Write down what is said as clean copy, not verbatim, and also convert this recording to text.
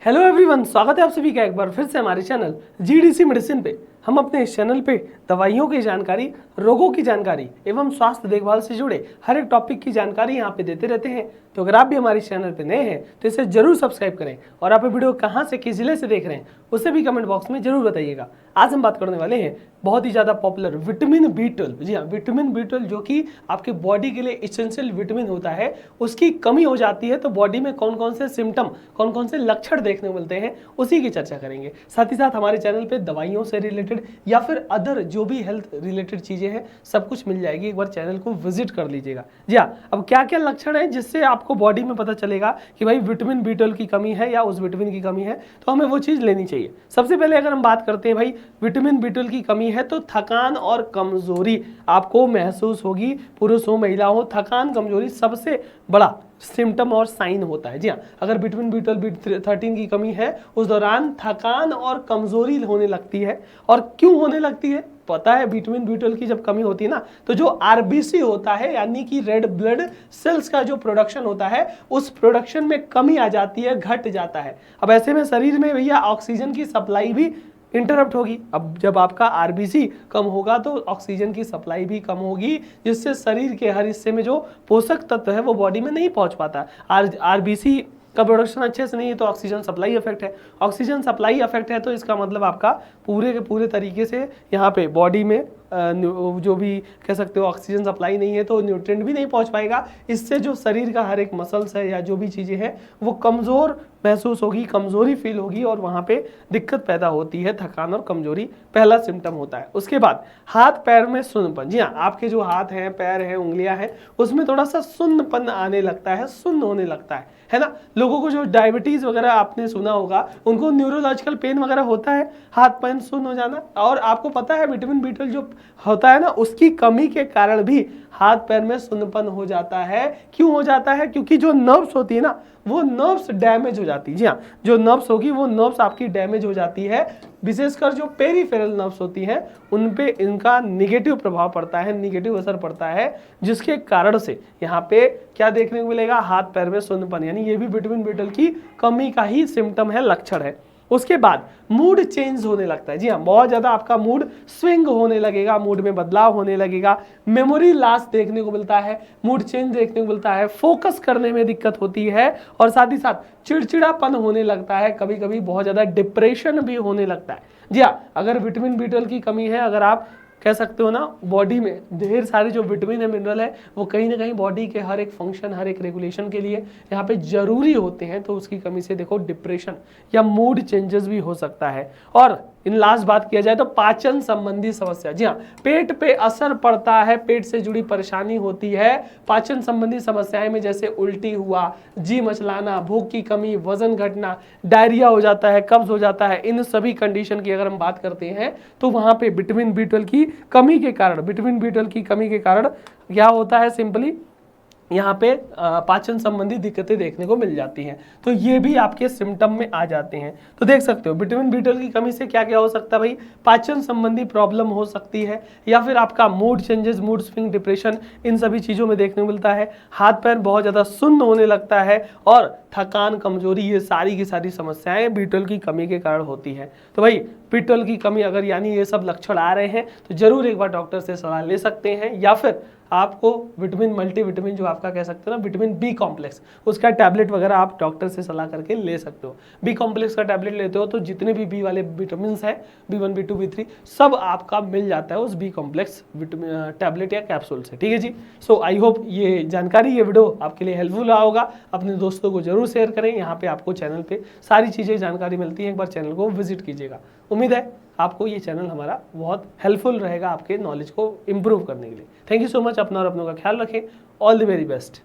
Hello everyone, स्वागत है आप सभी का एक बार फिर से हमारे चैनल जीडीसी मेडिसिन पे। हम अपने इस चैनल पे दवाइयों की जानकारी, रोगों की जानकारी एवं स्वास्थ्य देखभाल से जुड़े हर एक टॉपिक की जानकारी यहाँ पे देते रहते हैं। तो अगर आप भी हमारे चैनल पे नए हैं तो इसे जरूर सब्सक्राइब करें और आप वीडियो कहाँ से किस जिले से देख रहे हैं उसे भी कमेंट बॉक्स में जरूर बताइएगा। आज हम बात करने वाले हैं बहुत ही ज़्यादा पॉपुलर विटामिन B12। जी हाँ, विटामिन B12 जो कि आपके बॉडी के लिए इसेंशियल विटामिन होता है, उसकी कमी हो जाती है तो बॉडी में कौन कौन से सिम्टम, कौन कौन से लक्षण देखने को मिलते हैं उसी की चर्चा करेंगे। साथ ही साथ हमारे चैनल पे दवाइयों से रिलेटेड या फिर अदर जो भी हेल्थ रिलेटेड चीज़ें हैं सब कुछ मिल जाएगी। एक बार चैनल को विजिट कर लीजिएगा। जी हाँ, अब क्या क्या लक्षण है जिससे आपको बॉडी में पता चलेगा कि भाई विटामिन B12 की कमी है या उस विटामिन की कमी है, तो हमें वो चीज़ लेनी चाहिए। सबसे पहले अगर हम बात करते हैं भाई विटामिन B12 की कमी है तो थकान और कमजोरी आपको महसूस होगी। पुरुष हो महिला हो, थकान कमजोरी सबसे बड़ा सिम्टम और साइन होता है। जी हाँ, अगर विटामिन B12 B13 की कमी है उस दौरान थकान और कमजोरी होने लगती है। और क्यों होने लगती है पता है? विटामिन B12 की जब कमी होती है ना तो जो RBC होता है यानी कि रेड ब्लड सेल्स का जो प्रोडक्शन होता है उस प्रोडक्शन में कमी आ जाती है, घट जाता है। अब ऐसे में शरीर में भैया ऑक्सीजन की सप्लाई भी इंटरप्ट होगी। अब जब आपका RBC कम होगा तो ऑक्सीजन की सप्लाई भी कम होगी, जिससे शरीर के हर हिस्से में जो पोषक तत्व है वो बॉडी में नहीं पहुंच पाता। RBC का प्रोडक्शन अच्छे से नहीं है तो ऑक्सीजन सप्लाई इफेक्ट है। ऑक्सीजन सप्लाई इफेक्ट है तो इसका मतलब आपका पूरे के पूरे तरीके से यहाँ पे बॉडी में जो भी कह सकते हो ऑक्सीजन सप्लाई नहीं है तो न्यूट्रिएंट भी नहीं पहुंच पाएगा। इससे जो शरीर का हर एक मसल्स है या जो भी चीज़ें हैं वो कमज़ोर महसूस होगी, कमज़ोरी फील होगी और वहाँ पे दिक्कत पैदा होती है। थकान और कमजोरी पहला सिम्टम होता है। उसके बाद हाथ पैर में सुन्नपन। जी हाँ, आपके जो हाथ हैं, पैर हैं, उंगलियां हैं उसमें थोड़ा सा सुन्नपन आने लगता है, सुन्न होने लगता है ना। लोगों को जो डायबिटीज़ वगैरह आपने सुना होगा उनको न्यूरोलॉजिकल पेन वगैरह होता है, हाथ पैर सुन्न हो जाना। और आपको पता है विटामिन B12 जो होता है ना उसकी कमी के कारण भी हाथ पैर में सुन्नपन हो जाता है। क्यों हो जाता है? क्योंकि जो नर्व्स होती है ना वो नर्व्स डैमेज हो जाती है। जी हाँ, जो नर्व्स होगी वो नर्व्स आपकी डैमेज हो जाती है। विशेषकर जो पेरिफेरल नर्व्स होती हैं उन पे इनका निगेटिव प्रभाव पड़ता है, निगेटिव असर पड़ता है, जिसके कारण से यहाँ पे क्या देखने को मिलेगा? हाथ पैर में सुन्नपन, यानी ये भी विटामिन B12 की कमी का ही सिम्टम है, लक्षण है। उसके बाद मूड चेंज होने लगता है। जी हाँ, बहुत ज़्यादा आपका मूड स्विंग होने लगेगा, मूड में बदलाव होने लगेगा, मेमोरी लॉस देखने को मिलता है, मूड चेंज देखने को मिलता है, फोकस करने में दिक्कत होती है और साथ ही साथ चिड़चिड़ापन होने लगता है, कभी कभी बहुत ज़्यादा डिप्रेशन भी होने लगता है। जी हाँ, अगर विटामिन B12 की कमी है, अगर आप कह सकते हो ना बॉडी में ढेर सारे जो विटामिन है, मिनरल है, वो कहीं ना कहीं बॉडी के हर एक फंक्शन, हर एक रेगुलेशन के लिए यहाँ पे जरूरी होते हैं, तो उसकी कमी से देखो डिप्रेशन या मूड चेंजेस भी हो सकता है। और इन लास्ट बात किया जाए तो पाचन संबंधी समस्या। जी हाँ, पेट पे असर पड़ता है, पेट से जुड़ी परेशानी होती है। पाचन संबंधी समस्याएं में जैसे उल्टी हुआ, जी मचलाना, भूख की कमी, वजन घटना, डायरिया हो जाता है, कब्ज हो जाता है, इन सभी कंडीशन की अगर हम बात करते हैं तो वहां पे विटामिन B12 की कमी के कारण, विटामिन B12 की कमी के कारण क्या होता है? सिंपली यहाँ पे पाचन संबंधी दिक्कतें देखने को मिल जाती हैं। तो ये भी आपके सिम्टम में आ जाते हैं। तो देख सकते हो विटामिन B12 की कमी से क्या क्या हो सकता है भाई? पाचन संबंधी प्रॉब्लम हो सकती है या फिर आपका mood changes, mood swing, depression, इन सभी चीज़ों में देखने को मिलता है। हाथ पैर बहुत ज़्यादा सुन्न होने लगता है और थकान, कमजोरी, ये सारी की सारी समस्याएं B12 की कमी के कारण होती है। तो भाई B12 की कमी अगर यानी ये सब लक्षण आ रहे हैं तो जरूर एक बार डॉक्टर से सलाह ले सकते हैं, या फिर आपको विटामिन मल्टीविटामिन जो आपका कह सकते हो ना विटामिन B कॉम्प्लेक्स, उसका टैबलेट वगैरह आप डॉक्टर से सलाह करके ले सकते हो। B कॉम्प्लेक्स का टैबलेट लेते हो तो जितने भी B वाले विटामिन है, B1, B2, B3 सब आपका मिल जाता है उस B कॉम्प्लेक्स विटामिन टैबलेट या कैप्सूल से। ठीक है जी। सो आई होप ये जानकारी, ये वीडियो आपके लिए हेल्पफुल रहा होगा। अपने दोस्तों को जरूर शेयर करें। यहाँ पे आपको चैनल पे सारी चीज़ें जानकारी मिलती है, एक बार चैनल को विजिट कीजिएगा। उम्मीद है आपको ये चैनल हमारा बहुत हेल्पफुल रहेगा आपके नॉलेज को इम्प्रूव करने के लिए। Thank you so much. अपना और अपनों का ख्याल रखें। All the very best.